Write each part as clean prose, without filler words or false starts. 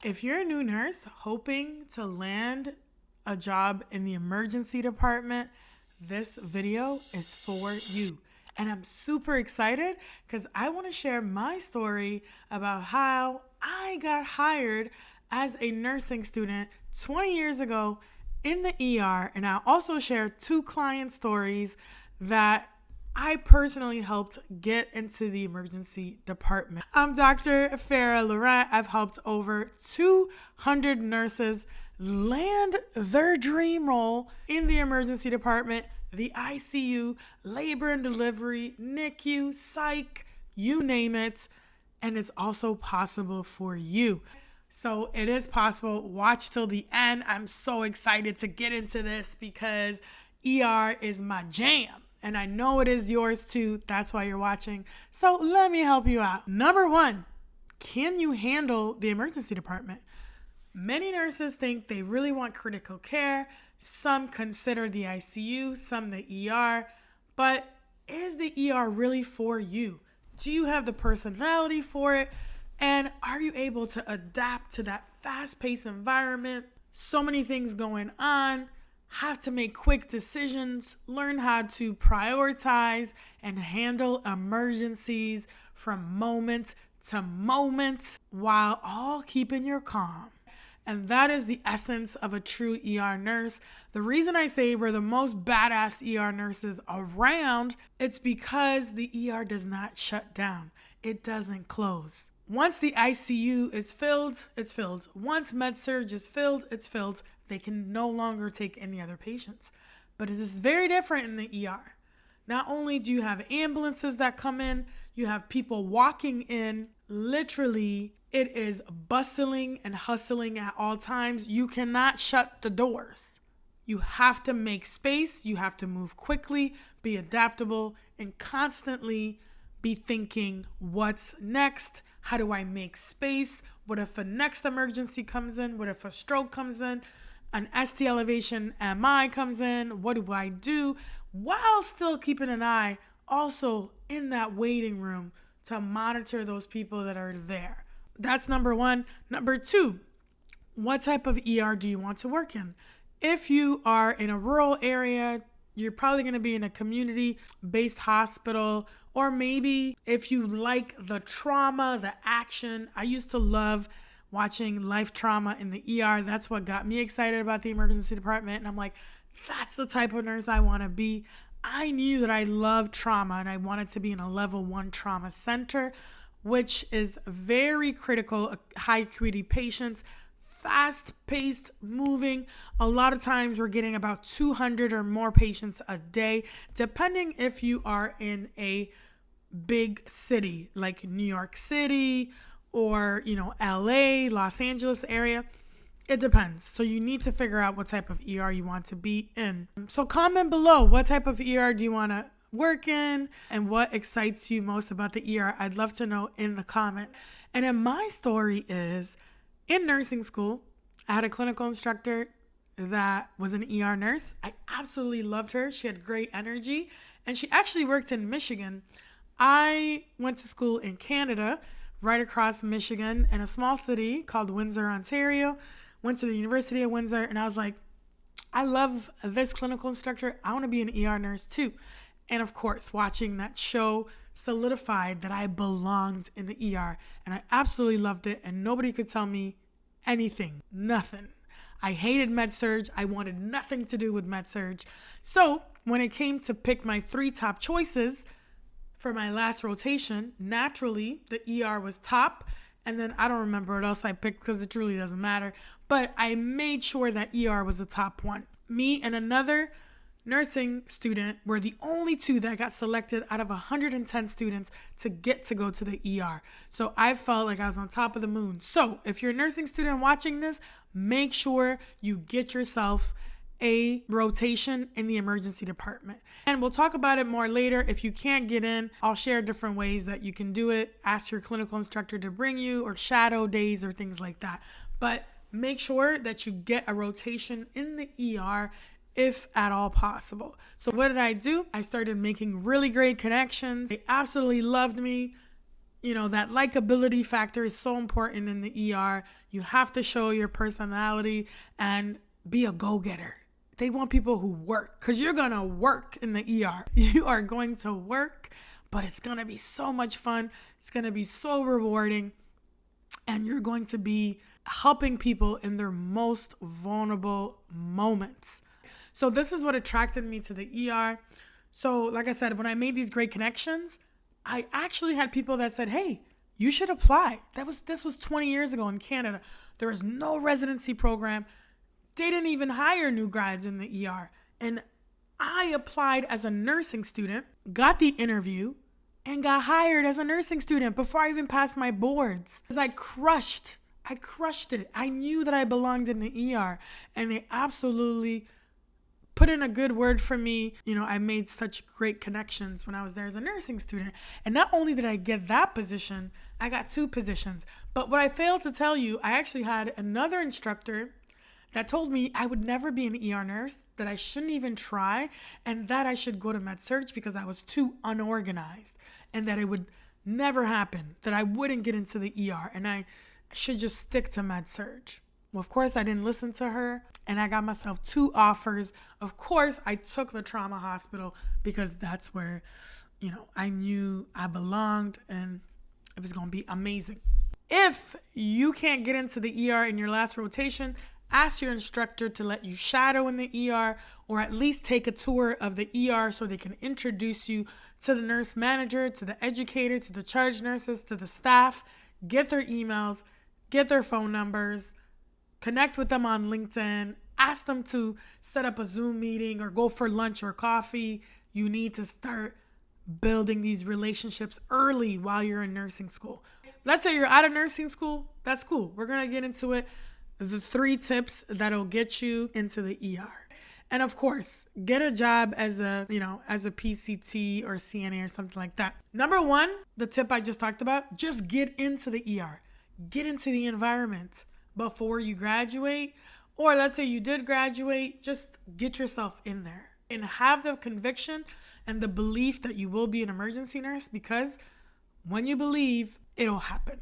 If you're a new nurse hoping to land a job in the emergency department, this video is for you. And I'm super excited because I want to share my story about how I got hired as a nursing student 20 years ago in the ER. And I'll also share 2 client stories that I personally helped get into the emergency department. I'm Dr. Farah Laurent. I've helped over 200 nurses land their dream role in the emergency department, the ICU, labor and delivery, NICU, psych, you name it. And it's also possible for you. So it is possible. Watch till the end. I'm so excited to get into this because ER is my jam. And I know it is yours too. That's why you're watching. So let me help you out. Number 1, can you handle the emergency department? Many nurses think they really want critical care. Some consider the ICU, some the ER. But is the ER really for you? Do you have the personality for it? And are you able to adapt to that fast-paced environment? So many things going on. Have to make quick decisions, learn how to prioritize and handle emergencies from moment to moment while all keeping your calm. And that is the essence of a true ER nurse. The reason I say we're the most badass ER nurses around, it's because the ER does not shut down. It doesn't close. Once the ICU is filled, it's filled. Once med-surg is filled, it's filled. They can no longer take any other patients. But it is very different in the ER. Not only do you have ambulances that come in, you have people walking in. Literally, it is bustling and hustling at all times. You cannot shut the doors. You have to make space. You have to move quickly, be adaptable, and constantly be thinking, what's next? How do I make space? What if a next emergency comes in? What if a stroke comes in? An ST elevation MI comes in? What do I do? While still keeping an eye also in that waiting room to monitor those people that are there. That's number 1. Number 2, what type of ER do you want to work in? If you are in a rural area, you're probably going to be in a community-based hospital, or maybe if you like the trauma, the action. I used to love watching life trauma in the ER. That's what got me excited about the emergency department. And I'm like, that's the type of nurse I want to be. I knew that I loved trauma and I wanted to be in a level 1 trauma center, which is very critical, high acuity patients, fast-paced, moving. A lot of times we're getting about 200 or more patients a day, depending if you are in a big city like New York City or, LA, Los Angeles area. It depends. So you need to figure out what type of ER you want to be in. So comment below, what type of ER do you want to work in and what excites you most about the ER? I'd love to know in the comment. And then my story is, in nursing school, I had a clinical instructor that was an ER nurse. I absolutely loved her. She had great energy, and she actually worked in Michigan. I went to school in Canada, right across Michigan, in a small city called Windsor, Ontario. Went to the University of Windsor, and I was like, I love this clinical instructor. I want to be an ER nurse too. And of course, watching that show solidified that I belonged in the ER, and I absolutely loved it, and nobody could tell me anything, nothing. I hated med-surg. I wanted nothing to do with med-surg. So when it came to pick my 3 top choices for my last rotation, naturally, the ER was top, and then I don't remember what else I picked because it truly doesn't matter, but I made sure that ER was the top one. Me and another nursing student were the only 2 that got selected out of 110 students to get to go to the ER. So I felt like I was on top of the moon. So if you're a nursing student watching this, make sure you get yourself a rotation in the emergency department. And we'll talk about it more later. If you can't get in, I'll share different ways that you can do it. Ask your clinical instructor to bring you, or shadow days or things like that. But make sure that you get a rotation in the ER if at all possible. So what did I do? I started making really great connections. They absolutely loved me. that likability factor is so important in the ER. You have to show your personality and be a go-getter. They want people who work, because you're going to work in the ER. You are going to work, but it's going to be so much fun. It's going to be so rewarding. And you're going to be helping people in their most vulnerable moments. So this is what attracted me to the ER. So like I said, when I made these great connections, I actually had people that said, hey, you should apply. This was 20 years ago in Canada. There was no residency program. They didn't even hire new grads in the ER. And I applied as a nursing student, got the interview, and got hired as a nursing student before I even passed my boards. Because I crushed it. I knew that I belonged in the ER, and they absolutely put in a good word for me. I made such great connections when I was there as a nursing student. And not only did I get that position, I got 2 positions. But what I failed to tell you, I actually had another instructor that told me I would never be an ER nurse, that I shouldn't even try, and that I should go to med-surg because I was too unorganized, and that it would never happen, that I wouldn't get into the ER, and I should just stick to med-surg. Well, of course, I didn't listen to her, and I got myself 2 offers. Of course, I took the trauma hospital because that's where, I knew I belonged, and it was going to be amazing. If you can't get into the ER in your last rotation, ask your instructor to let you shadow in the ER, or at least take a tour of the ER so they can introduce you to the nurse manager, to the educator, to the charge nurses, to the staff. Get their emails, get their phone numbers, connect with them on LinkedIn, ask them to set up a Zoom meeting or go for lunch or coffee. You need to start building these relationships early while you're in nursing school. Let's say you're out of nursing school. That's cool. We're going to get into it. The 3 tips that'll get you into the ER. And of course, get a job as a PCT or CNA or something like that. Number 1, the tip I just talked about, just get into the ER. Get into the environment before you graduate. Or let's say you did graduate, just get yourself in there and have the conviction and the belief that you will be an emergency nurse, because when you believe, it'll happen.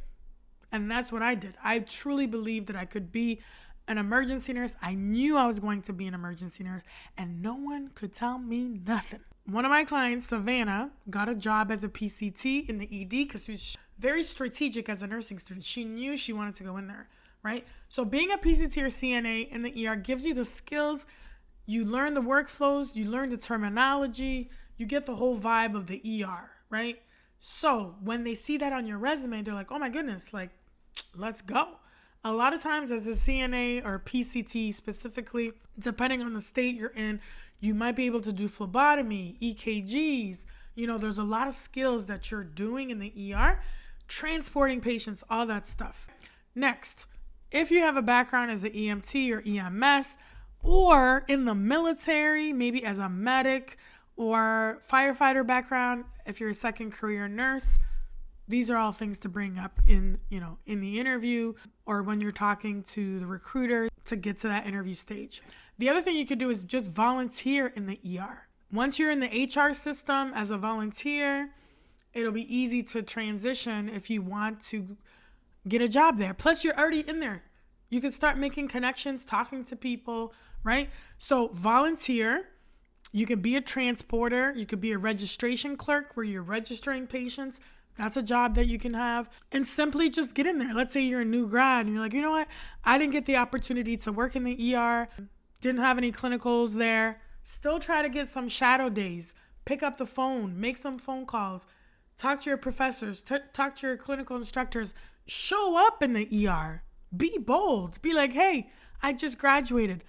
And that's what I did. I truly believed that I could be an emergency nurse. I knew I was going to be an emergency nurse, and no one could tell me nothing. One of my clients, Savannah, got a job as a PCT in the ED because she was very strategic as a nursing student. She knew she wanted to go in there, right? So being a PCT or CNA in the ER gives you the skills. You learn the workflows, you learn the terminology, you get the whole vibe of the ER, right? So when they see that on your resume, they're like, oh my goodness, let's go. A lot of times as a CNA or PCT specifically, depending on the state you're in, you might be able to do phlebotomy, EKGs. There's a lot of skills that you're doing in the ER, transporting patients, all that stuff. Next, if you have a background as an EMT or EMS, or in the military, maybe as a medic or firefighter background, if you're a second career nurse, these are all things to bring up in the interview or when you're talking to the recruiter to get to that interview stage. The other thing you could do is just volunteer in the ER. Once you're in the HR system as a volunteer, it'll be easy to transition if you want to get a job there. Plus, you're already in there. You can start making connections, talking to people, right? So volunteer. You could be a transporter. You could be a registration clerk where you're registering patients. That's a job that you can have. And simply just get in there. Let's say you're a new grad and you're like, you know what? I didn't get the opportunity to work in the ER. Didn't have any clinicals there. Still try to get some shadow days. Pick up the phone. Make some phone calls. Talk to your professors. Talk to your clinical instructors. Show up in the ER. Be bold. Be like, hey, I just graduated.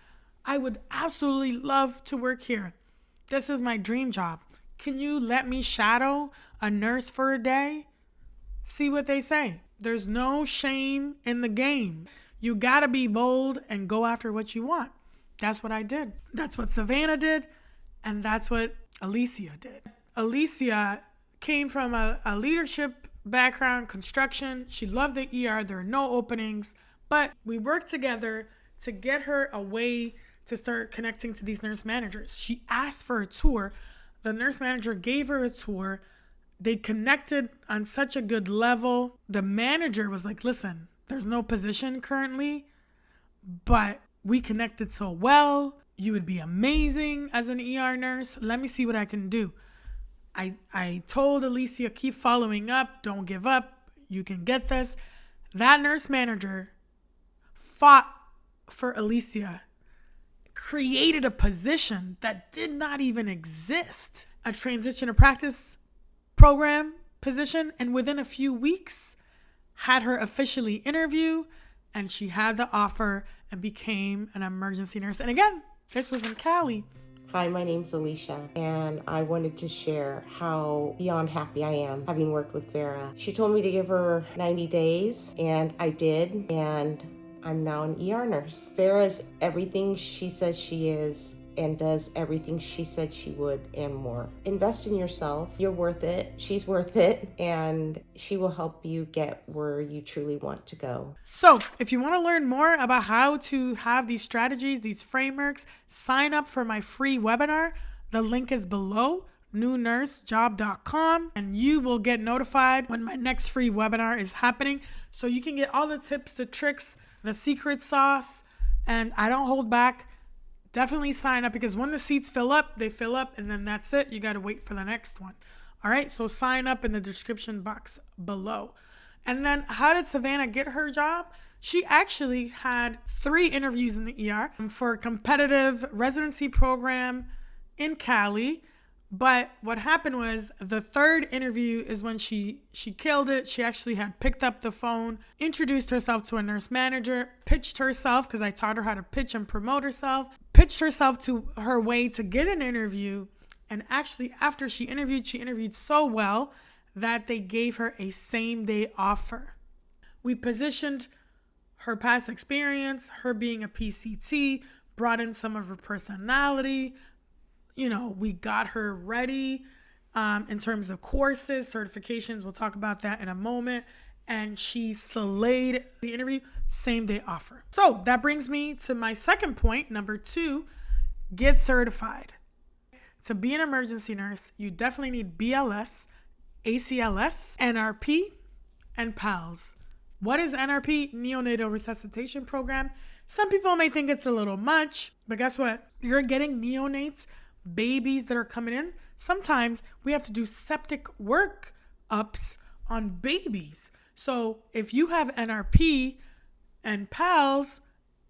I would absolutely love to work here. This is my dream job. Can you let me shadow a nurse for a day? See what they say. There's no shame in the game. You gotta be bold and go after what you want. That's what I did. That's what Savannah did. And that's what Alicia did. Alicia came from a leadership background, construction. She loved the ER. There are no openings. But we worked together to get her a way to start connecting to these nurse managers. She asked for a tour. The nurse manager gave her a tour. They connected on such a good level. The manager was like, listen, there's no position currently, but we connected so well. You would be amazing as an ER nurse. Let me see what I can do. I told Alicia, keep following up. Don't give up. You can get this. That nurse manager fought for Alicia, created a position that did not even exist, a transition to practice program position, and within a few weeks had her officially interview, and she had the offer and became an emergency nurse. And again, this was in Cali. Hi, my name's Alicia, and I wanted to share how beyond happy I am having worked with Farah. She told me to give her 90 days, and I did, and I'm now an ER nurse. Farah's everything she says she is and does everything she said she would and more. Invest in yourself. You're worth it. She's worth it, and she will help you get where you truly want to go. So if you want to learn more about how to have these strategies, these frameworks, sign up for my free webinar. The link is below, newnursejob.com, and you will get notified when my next free webinar is happening. So you can get all the tips, the tricks, the secret sauce, and I don't hold back. Definitely sign up, because when the seats fill up, they fill up, and then that's it. You got to wait for the next one. All right, so sign up in the description box below. And then how did Savannah get her job? She actually had 3 interviews in the ER for a competitive residency program in Cali. But what happened was the 3rd interview is when she killed it. She actually had picked up the phone, introduced herself to a nurse manager, pitched herself, because I taught her how to pitch and promote herself, pitched herself to her way to get an interview. And actually, after she interviewed so well that they gave her a same-day offer. We positioned her past experience, her being a PCT, brought in some of her personality. You know, we got her ready in terms of courses, certifications. We'll talk about that in a moment. And she slayed the interview, same day offer. So that brings me to my second point, number 2, get certified. To be an emergency nurse, you definitely need BLS, ACLS, NRP, and PALS. What is NRP? Neonatal Resuscitation Program. Some people may think it's a little much, but guess what? You're getting neonates, babies that are coming in. Sometimes we have to do septic workups on babies. So if you have NRP and PALS,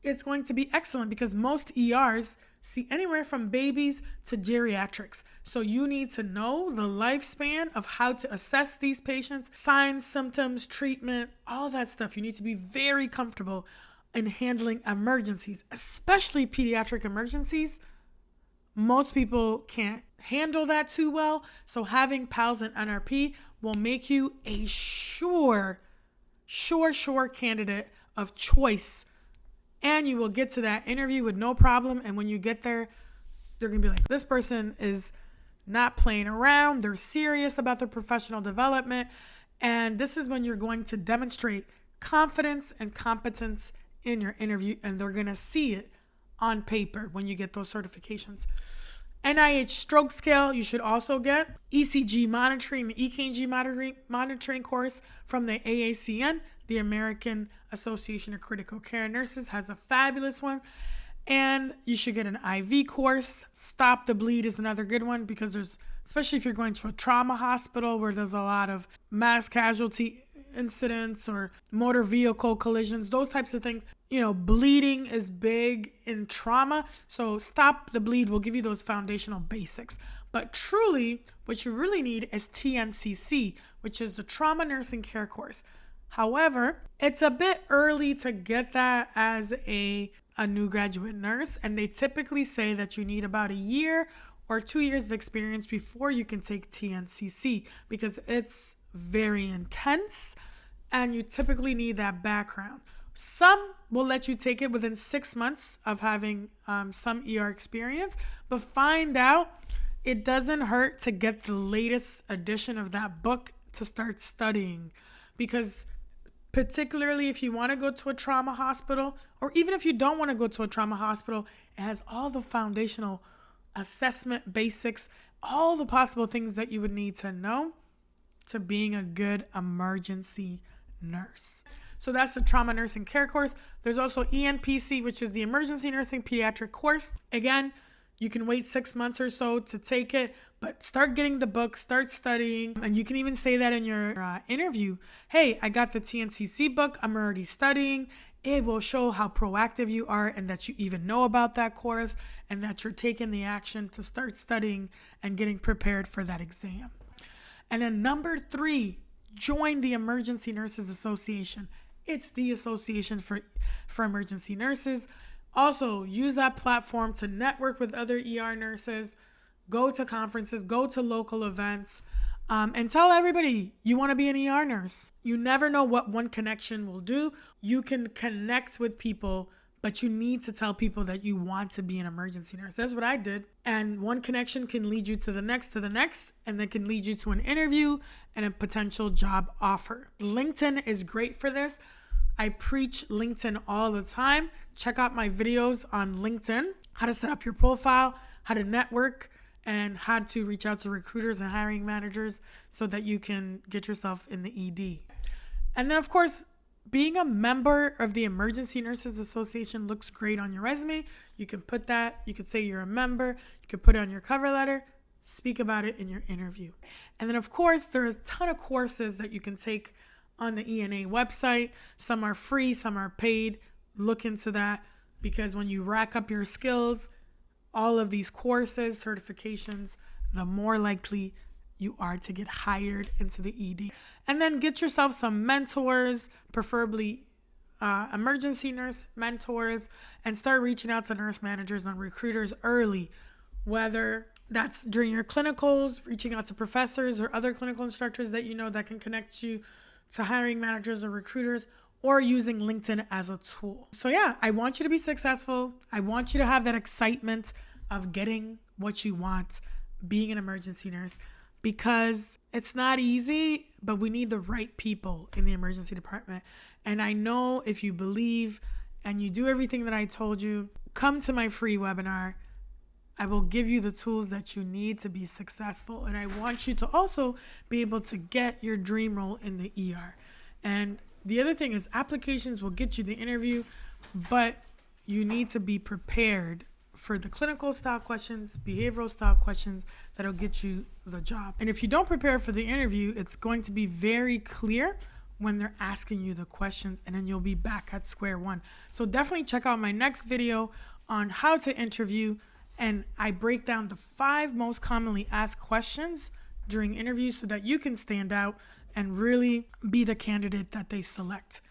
it's going to be excellent, because most ERs see anywhere from babies to geriatrics. So you need to know the lifespan of how to assess these patients, signs, symptoms, treatment, all that stuff. You need to be very comfortable in handling emergencies, especially pediatric emergencies. Most people can't handle that too well. So having PALS and NRP will make you a sure candidate of choice. And you will get to that interview with no problem. And when you get there, they're going to be like, this person is not playing around. They're serious about their professional development. And this is when you're going to demonstrate confidence and competence in your interview. And they're going to see it on paper when you get those certifications. NIH stroke scale, you should also get. ECG monitoring, the EKG monitoring course from the AACN, the American Association of Critical Care Nurses, has a fabulous one. And you should get an IV course. Stop the bleed is another good one, because there's, especially if you're going to a trauma hospital where there's a lot of mass casualty incidents or motor vehicle collisions, those types of things. You know, bleeding is big in trauma. So Stop the Bleed will give you those foundational basics. But truly, what you really need is TNCC, which is the Trauma Nursing Care course. However, it's a bit early to get that as a new graduate nurse. And they typically say that you need about a year or 2 years of experience before you can take TNCC, because it's very intense and you typically need that background. Some will let you take it within 6 months of having some ER experience, but find out it doesn't hurt to get the latest edition of that book to start studying, because particularly if you want to go to a trauma hospital, or even if you don't want to go to a trauma hospital, it has all the foundational assessment basics, all the possible things that you would need to know. to being a good emergency nurse. So that's the trauma nursing care course. There's also ENPC, which is the emergency nursing pediatric course. Again, you can wait 6 months or so to take it, but start getting the book, start studying. And you can even say that in your interview. Hey, I got the TNCC book. I'm already studying. It will show how proactive you are and that you even know about that course and that you're taking the action to start studying and getting prepared for that exam. And then number 3, join the Emergency Nurses Association. It's the association for emergency nurses. Also, use that platform to network with other ER nurses, go to conferences, go to local events, and tell everybody you want to be an ER nurse. You never know what one connection will do. You can connect with people, but you need to tell people that you want to be an emergency nurse. That's what I did. And one connection can lead you to the next, and then can lead you to an interview and a potential job offer. LinkedIn is great for this. I preach LinkedIn all the time. Check out my videos on LinkedIn, how to set up your profile, how to network, and how to reach out to recruiters and hiring managers so that you can get yourself in the ED. And then, of course, being a member of the Emergency Nurses Association looks great on your resume. You can put that, you could say you're a member, you could put it on your cover letter, speak about it in your interview. And then, of course, there's a ton of courses that you can take on the ENA website. Some are free, some are paid. Look into that, because when you rack up your skills, all of these courses, certifications, the more likely you are to get hired into the ED. And then get yourself some mentors, preferably emergency nurse mentors, and start reaching out to nurse managers and recruiters early, whether that's during your clinicals, reaching out to professors or other clinical instructors that you know that can connect you to hiring managers or recruiters, or using LinkedIn as a tool. So yeah, I want you to be successful. I want you to have that excitement of getting what you want, being an emergency nurse, because it's not easy, but we need the right people in the emergency department. And I know if you believe and you do everything that I told you, come to my free webinar. I will give you the tools that you need to be successful. And I want you to also be able to get your dream role in the ER. And the other thing is, applications will get you the interview, but you need to be prepared for the clinical style questions, behavioral style questions that'll get you the job. And if you don't prepare for the interview, it's going to be very clear when they're asking you the questions, and then you'll be back at square one. So definitely check out my next video on how to interview, and I break down the 5 most commonly asked questions during interviews so that you can stand out and really be the candidate that they select.